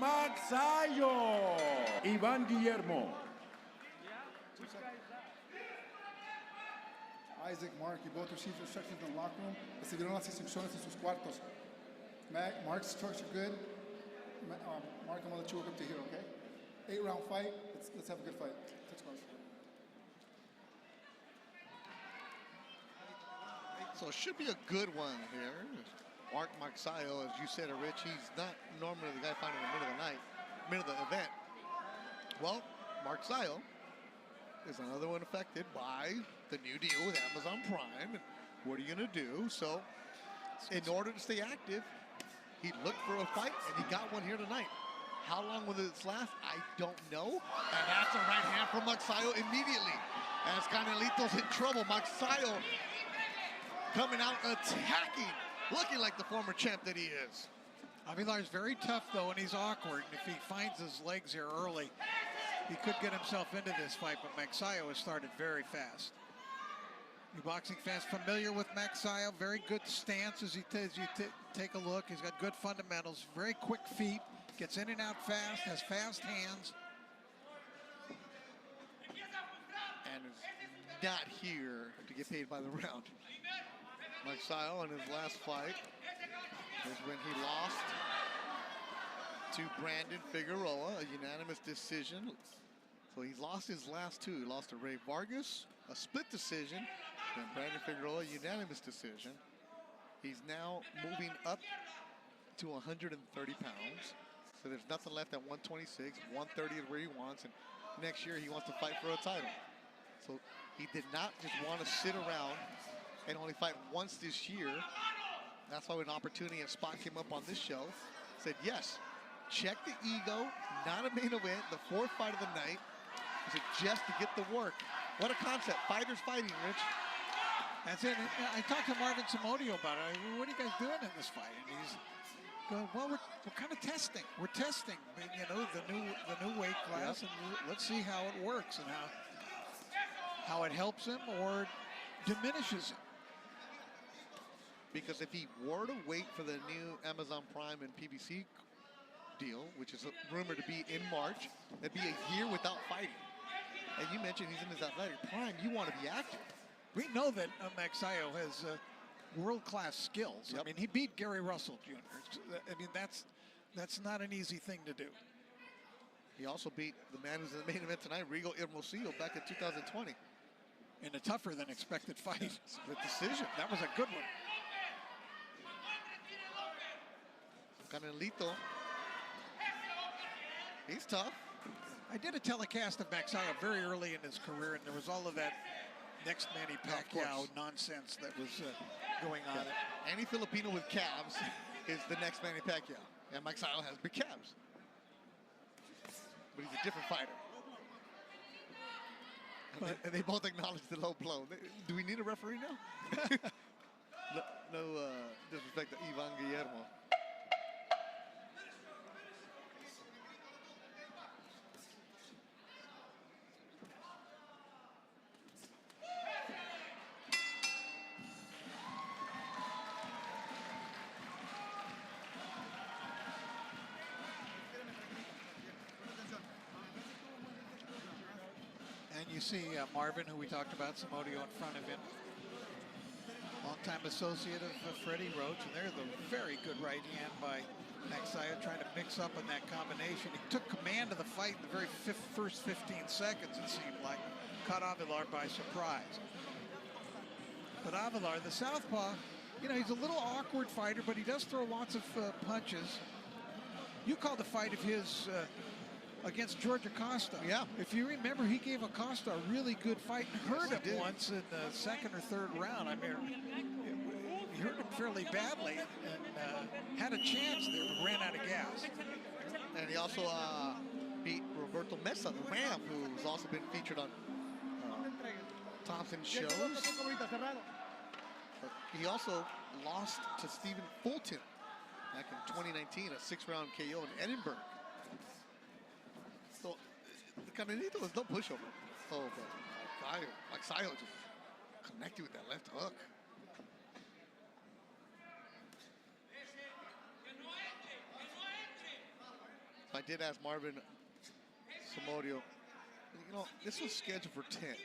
magsayo. Iván Guillermo. Isaac, Mark, you both received instructions in the locker room. Recibieron las instrucciones en sus cuartos. Mark's structure good. Mark, I'm gonna let you work up to here, okay? 8-round fight. Let's have a good fight. Let's go. So it should be a good one here. Mark Magsayo, as you said, Rich, he's not normally the guy fighting in the middle of the night, middle of the event. Well, Magsayo is another one affected by the new deal with Amazon Prime. What are you gonna do? So in order to stay active, he looked for a fight and he got one here tonight. How long will this last? I don't know. And that's a right hand from Magsayo immediately. As Canelito's in trouble, Magsayo coming out attacking, looking like the former champ that he is. Avelar is very tough though, and he's awkward. And if he finds his legs here early, he could get himself into this fight, but Magsayo has started very fast. The boxing fans familiar with Magsayo, very good stance as you take a look. He's got good fundamentals, very quick feet, gets in and out fast, has fast hands. And is not here to get paid by the round. Magsayo in his last fight is when he lost to Brandon Figueroa, a unanimous decision. So he's lost his last two. He lost to Ray Vargas, a split decision, and Brandon Figueroa, unanimous decision. He's now moving up to 130 pounds. So there's nothing left at 126. 130 is where he wants, and next year he wants to fight for a title. So he did not just want to sit around and only fight once this year. That's why when an opportunity and spot came up on this show, said yes, check the ego, not a main event, the fourth fight of the night. He said just to get the work. What a concept, fighters fighting, Rich. That's it. I talked to Marvin Samodio about it. What are you guys doing in this fight? And he's going, well, we're kind of testing. We're testing, you know, the new weight class, and let's see how it works and how it helps him or diminishes him. Because if he were to wait for the new Amazon Prime and PBC deal, which is rumored to be in March, it'd be a year without fighting. And you mentioned he's in his athletic prime. You want to be active. We know that Magsayo has world-class skills. I mean, he beat Gary Russell Jr. I mean, that's not an easy thing to do. He also beat the man who's in the main event tonight, Rigo Hermosillo, back in 2020. In a tougher than expected fight. Split decision. That was a good one. Canelito, he's tough. I did a telecast of Magsayo very early in his career, and there was all of that next Manny Pacquiao nonsense that was going on. Any Filipino with calves is the next Manny Pacquiao, and Magsayo has big calves. But he's a different fighter. And they both acknowledge the low blow. Do we need a referee now? no disrespect to Ivan Guillermo. And you see Marvin, who we talked about, Samodio in front of him. Longtime associate of Freddie Roach, and there's a very good right hand by Magsayo trying to mix up in that combination. He took command of the fight in the very first 15 seconds, it seemed like. Caught Avelar by surprise. But Avelar, the southpaw, you know, he's a little awkward fighter, but he does throw lots of punches. You called the fight of his against George Acosta. Yeah. If you remember, he gave Acosta a really good fight and hurt him once in the second or third round. I mean, he hurt him fairly badly and had a chance there, but ran out of gas. And he also beat Roberto Mesa, the Ram, who's also been featured on Thompson shows. But he also lost to Stephen Fulton back in 2019, a 6-round KO in Edinburgh. So, Canelito is no pushover. Oh, but Magsayo just connected with that left hook. I did ask Marvin Samodio, this was scheduled for 10.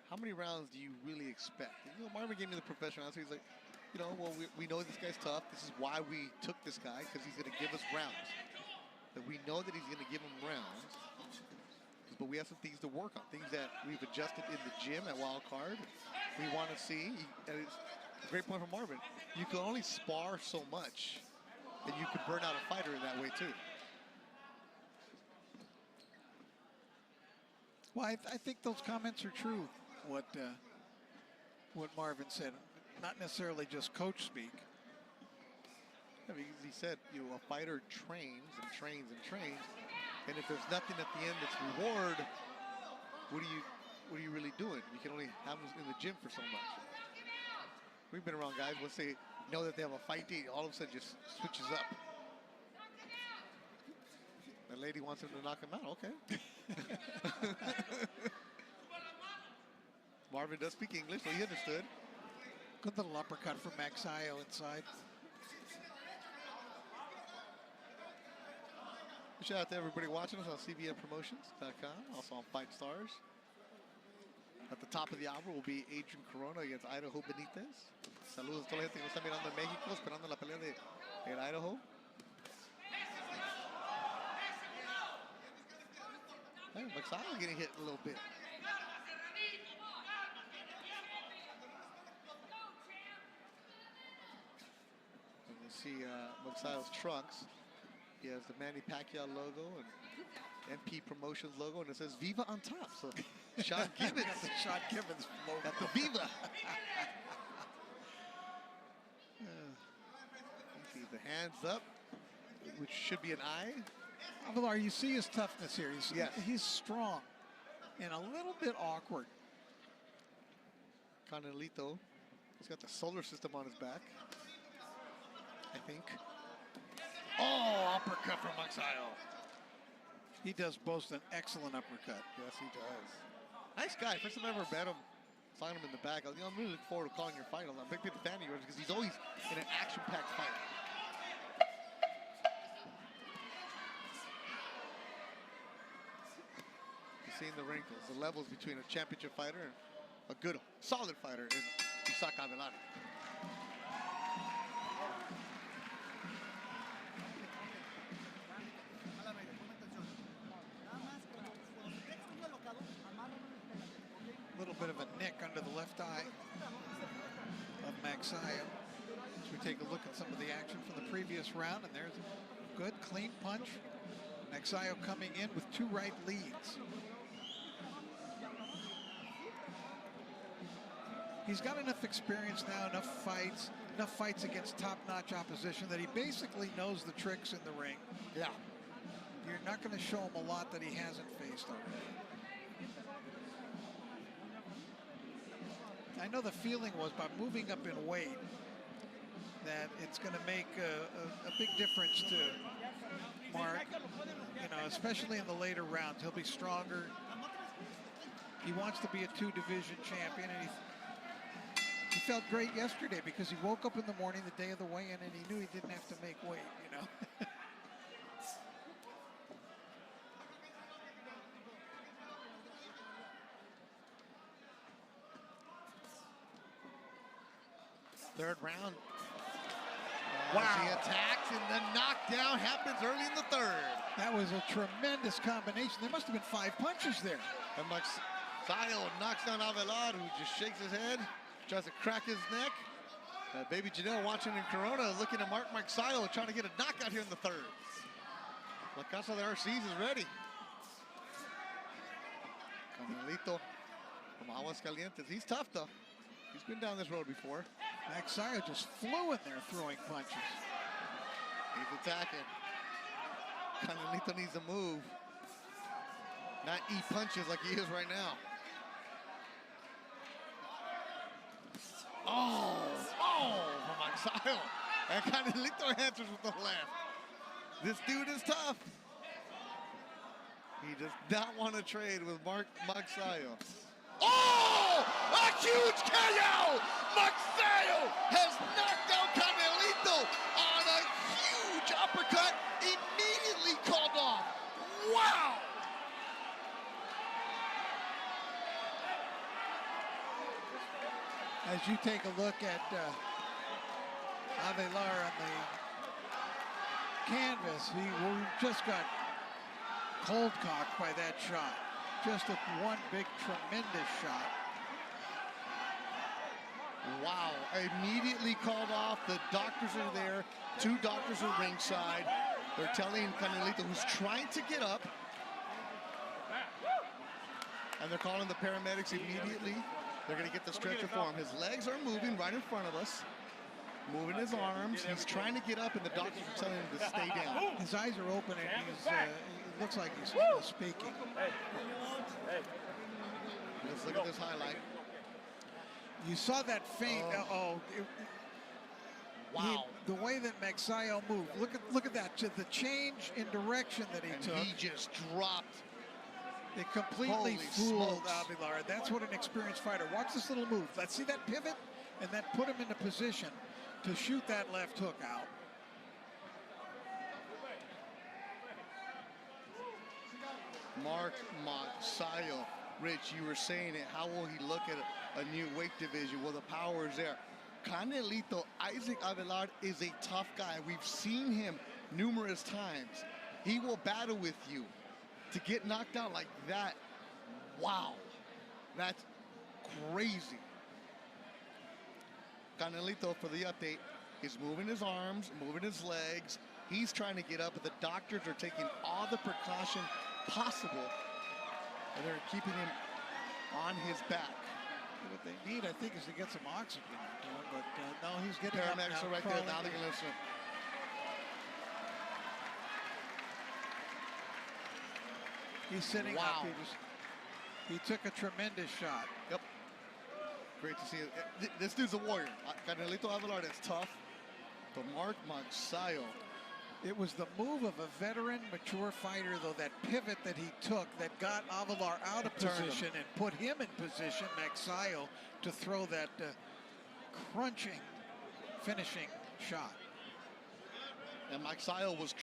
How many rounds do you really expect? And, Marvin gave me the professional answer. He's like, well, we know this guy's tough. This is why we took this guy, because he's going to give us rounds. That we know that he's going to give him rounds. But we have some things to work on, things that we've adjusted in the gym at Wild Card. We want to see, and it's a great point from Marvin. You can only spar so much, and you can burn out a fighter in that way too. Well, I think those comments are true, what Marvin said. Not necessarily just coach speak. I mean, he said, a fighter trains and trains and trains, and if there's nothing at the end that's reward, what are you really doing? You can only have them in the gym for so much. We've been around guys, once they know that they have a fight date, all of a sudden just switches up. The lady wants him to knock him out, okay. Marvin does speak English, so he understood. Good little uppercut from Magsayo inside. Shout out to everybody watching us on cbnpromotions.com, also on Fight Stars. At the top of the hour will be Adrian Corona against Idaho Benitez. Saludos a toda la gente que nos está mirando en México, esperando la pelea de el Idaho. Hey, Magsayo getting hit a little bit. And you see Magsayo's trunks. He has the Manny Pacquiao logo and MP Promotions logo, and it says Viva on top. So Sean Gibbons. Sean Gibbons logo. Got the Viva. See the hands up, which should be an eye. Avelar, you see his toughness here. Yes. He's strong and a little bit awkward. Canelito, he's got the solar system on his back, I think. Oh, uppercut from Magsayo. He does boast an excellent uppercut. Yes, he does. Nice guy. First time I ever met him, saw him in the back. I'm really looking forward to calling your fight. I'm a big fan of yours because he's always in an action-packed fight. You're seeing the wrinkles, the levels between a championship fighter and a good, solid fighter in Isaac Avelar. Little bit of a nick under the left eye of Magsayo. As we take a look at some of the action from the previous round, and there's a good, clean punch. Magsayo coming in with 2 right leads. He's got enough experience now, enough fights against top-notch opposition that he basically knows the tricks in the ring. Yeah. You're not going to show him a lot that he hasn't faced already. I know the feeling was by moving up in weight that it's going to make a big difference to Mark, especially in the later rounds. He'll be stronger. He wants to be a 2-division champion, and he felt great yesterday because he woke up in the morning the day of the weigh-in and he knew he didn't have to make weight, Third round. Wow. He attacks and the knockdown happens early in the third. That was a tremendous combination. There must have been 5 punches there. And Magsayo knocks down Avelar, who just shakes his head, tries to crack his neck. Baby Janelle watching in Corona, looking at Mark Magsayo, trying to get a knockout here in the third. La Casa de RCs is ready. Canelito from Aguascalientes. He's tough, though. He's been down this road before. Magsayo just flew in there throwing punches. He's attacking. Canelito needs to move. Not eat punches like he is right now. Oh, from Magsayo. And Canelito answers with the left. This dude is tough. He does not want to trade with Mark Magsayo. Oh! A huge KO! Magsayo has knocked out Canelito on a huge uppercut, immediately called off. As you take a look at Avelar on the canvas, he just got cold cocked by that shot. Just one big, tremendous shot. Wow, immediately called off. The doctors are there. 2 doctors are ringside. They're telling Canelito, who's trying to get up, and they're calling the paramedics immediately. They're going to get the stretcher for him. His legs are moving right in front of us, moving his arms. He's trying to get up, and the doctors are telling him to stay down. His eyes are open, and he looks like he's speaking. Let's look at this highlight. You saw that feint. Wow. The way that Magsayo moved. Look at that. To the change in direction that he took. He just dropped. It completely Holy fooled smokes. Avelar. That's what an experienced fighter. Watch this little move. Let's see that pivot, and that put him into position to shoot that left hook out. Mark Magsayo. Rich, you were saying it. How will he look at a new weight division? Well, the power is there. Canelito, Isaac Avelar is a tough guy. We've seen him numerous times. He will battle with you. To get knocked out like that, wow, that's crazy. Canelito, for the update, is moving his arms, moving his legs. He's trying to get up, but the doctors are taking all the precaution possible, and they're keeping him on his back. What they need, I think, is to get some oxygen into him, but no, he's getting up Paramedics now, are right there. crawling Now they're in. going to listen. He's sitting Wow. up. He took a tremendous shot. Yep. Great to see it. This dude's a warrior. Canelito Avelar is tough. But Mark Magsayo. It was the move of a veteran, mature fighter, though, that pivot that he took that got Avelar out of Turned him. position and put him in position, Magsayo, to throw that crunching, finishing shot. And Magsayo was